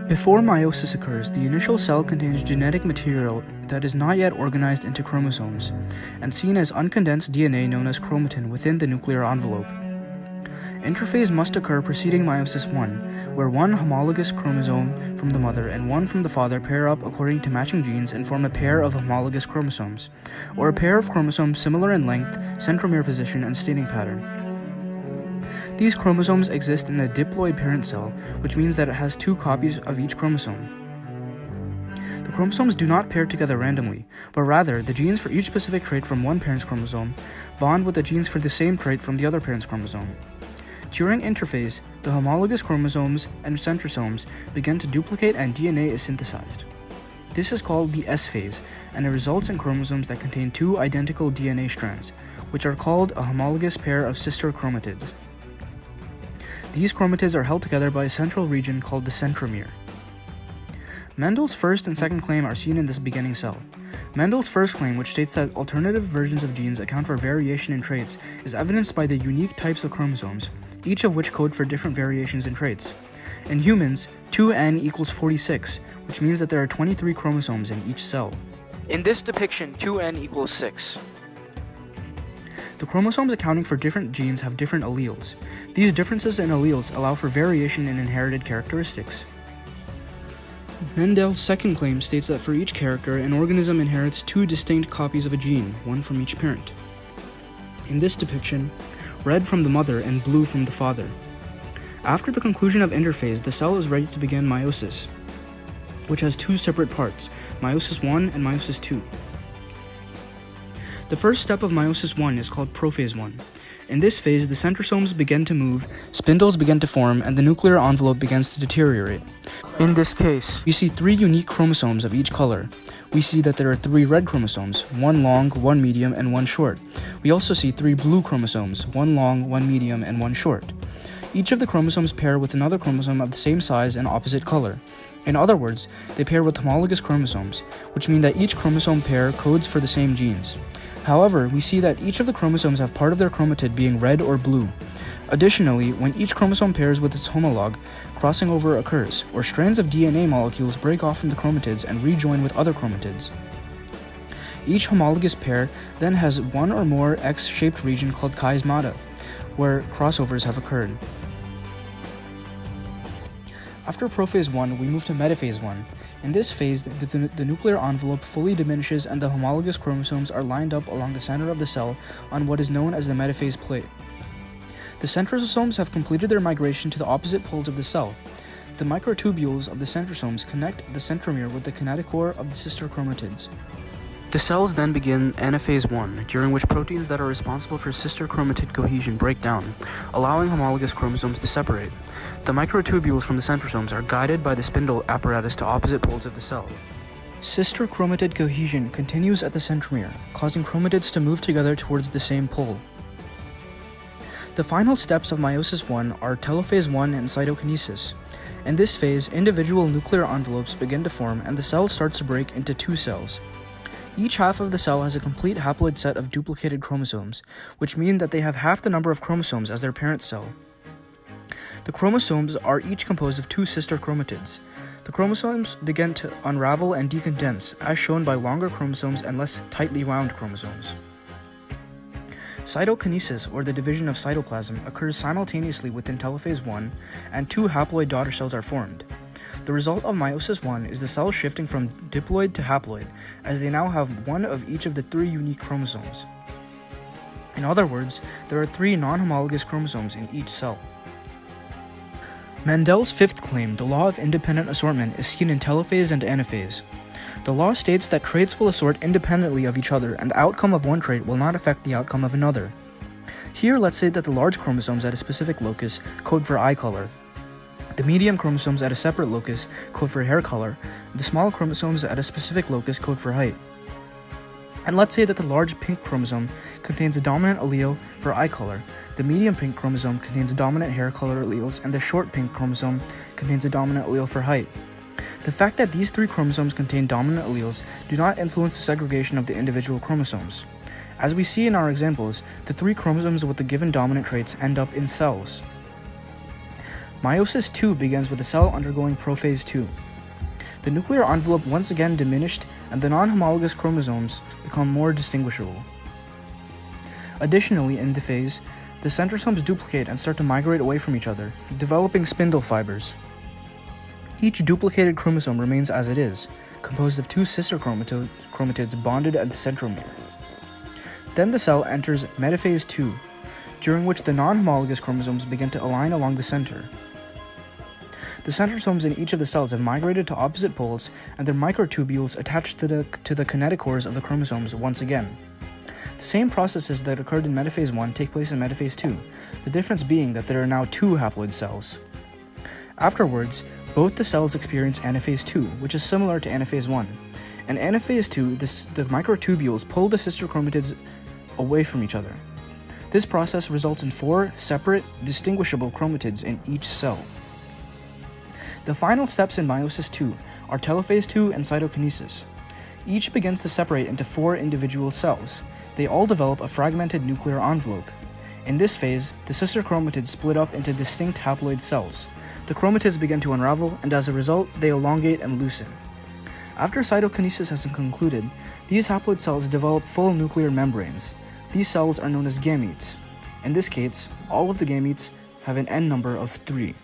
Before meiosis occurs, the initial cell contains genetic material that is not yet organized into chromosomes, and seen as uncondensed DNA known as chromatin within the nuclear envelope. Interphase must occur preceding meiosis I, where one homologous chromosome from the mother and one from the father pair up according to matching genes and form a pair of homologous chromosomes, or a pair of chromosomes similar in length, centromere position, and staining pattern. These chromosomes exist in a diploid parent cell, which means that it has two copies of each chromosome. The chromosomes do not pair together randomly, but rather the genes for each specific trait from one parent's chromosome bond with the genes for the same trait from the other parent's chromosome. During interphase, the homologous chromosomes and centrosomes begin to duplicate and DNA is synthesized. This is called the S phase, and it results in chromosomes that contain two identical DNA strands, which are called a homologous pair of sister chromatids. These chromatids are held together by a central region called the centromere. Mendel's first and second claim are seen in this beginning cell. Mendel's first claim, which states that alternative versions of genes account for variation in traits, is evidenced by the unique types of chromosomes, each of which code for different variations in traits. In humans, 2n equals 46, which means that there are 23 chromosomes in each cell. In this depiction, 2n equals 6. The chromosomes accounting for different genes have different alleles. These differences in alleles allow for variation in inherited characteristics. Mendel's second claim states that for each character, an organism inherits two distinct copies of a gene, one from each parent. In this depiction, red from the mother and blue from the father. After the conclusion of interphase, the cell is ready to begin meiosis, which has two separate parts, meiosis I and meiosis II. The first step of meiosis I is called prophase I. In this phase, the centrosomes begin to move, spindles begin to form, and the nuclear envelope begins to deteriorate. In this case, we see three unique chromosomes of each color. We see that there are three red chromosomes, one long, one medium, and one short. We also see three blue chromosomes, one long, one medium, and one short. Each of the chromosomes pair with another chromosome of the same size and opposite color. In other words, they pair with homologous chromosomes, which mean that each chromosome pair codes for the same genes. However, we see that each of the chromosomes have part of their chromatid being red or blue. Additionally, when each chromosome pairs with its homologue, crossing over occurs, or strands of DNA molecules break off from the chromatids and rejoin with other chromatids. Each homologous pair then has one or more X-shaped region called chiasmata, where crossovers have occurred. After prophase I, we move to metaphase I. In this phase, the nuclear envelope fully diminishes and the homologous chromosomes are lined up along the center of the cell on what is known as the metaphase plate. The centrosomes have completed their migration to the opposite poles of the cell. The microtubules of the centrosomes connect the centromere with the kinetochore of the sister chromatids. The cells then begin anaphase I, during which proteins that are responsible for sister chromatid cohesion break down, allowing homologous chromosomes to separate. The microtubules from the centrosomes are guided by the spindle apparatus to opposite poles of the cell. Sister chromatid cohesion continues at the centromere, causing chromatids to move together towards the same pole. The final steps of meiosis I are telophase I and cytokinesis. In this phase, individual nuclear envelopes begin to form and the cell starts to break into two cells. Each half of the cell has a complete haploid set of duplicated chromosomes, which mean that they have half the number of chromosomes as their parent cell. The chromosomes are each composed of two sister chromatids. The chromosomes begin to unravel and decondense, as shown by longer chromosomes and less tightly wound chromosomes. Cytokinesis, or the division of cytoplasm, occurs simultaneously within telophase I, and two haploid daughter cells are formed. The result of meiosis I is the cells shifting from diploid to haploid, as they now have one of each of the three unique chromosomes. In other words, there are three non-homologous chromosomes in each cell. Mendel's fifth claim, the law of independent assortment, is seen in telophase and anaphase. The law states that traits will assort independently of each other, and the outcome of one trait will not affect the outcome of another. Here, let's say that the large chromosomes at a specific locus code for eye color. The medium chromosomes at a separate locus code for hair color, and the small chromosomes at a specific locus code for height. And let's say that the large pink chromosome contains a dominant allele for eye color, the medium pink chromosome contains dominant hair color alleles, and the short pink chromosome contains a dominant allele for height. The fact that these three chromosomes contain dominant alleles do not influence the segregation of the individual chromosomes. As we see in our examples, the three chromosomes with the given dominant traits end up in cells. Meiosis II begins with the cell undergoing prophase II. The nuclear envelope once again diminished and the non-homologous chromosomes become more distinguishable. Additionally, in the phase, the centrosomes duplicate and start to migrate away from each other, developing spindle fibers. Each duplicated chromosome remains as it is, composed of two sister chromatids bonded at the centromere. Then the cell enters metaphase II, during which the non-homologous chromosomes begin to align along the center. The centrosomes in each of the cells have migrated to opposite poles, and their microtubules attach to the kinetochores of the chromosomes once again. The same processes that occurred in metaphase I take place in metaphase II, the difference being that there are now two haploid cells. Afterwards, both the cells experience anaphase II, which is similar to anaphase I. In anaphase II, the microtubules pull the sister chromatids away from each other. This process results in 4 separate, distinguishable chromatids in each cell. The final steps in meiosis II are telophase II and cytokinesis. Each begins to separate into 4 individual cells. They all develop a fragmented nuclear envelope. In this phase, the sister chromatids split up into distinct haploid cells. The chromatids begin to unravel, and as a result, they elongate and loosen. After cytokinesis has concluded, these haploid cells develop full nuclear membranes. These cells are known as gametes. In this case, all of the gametes have an N number of 3.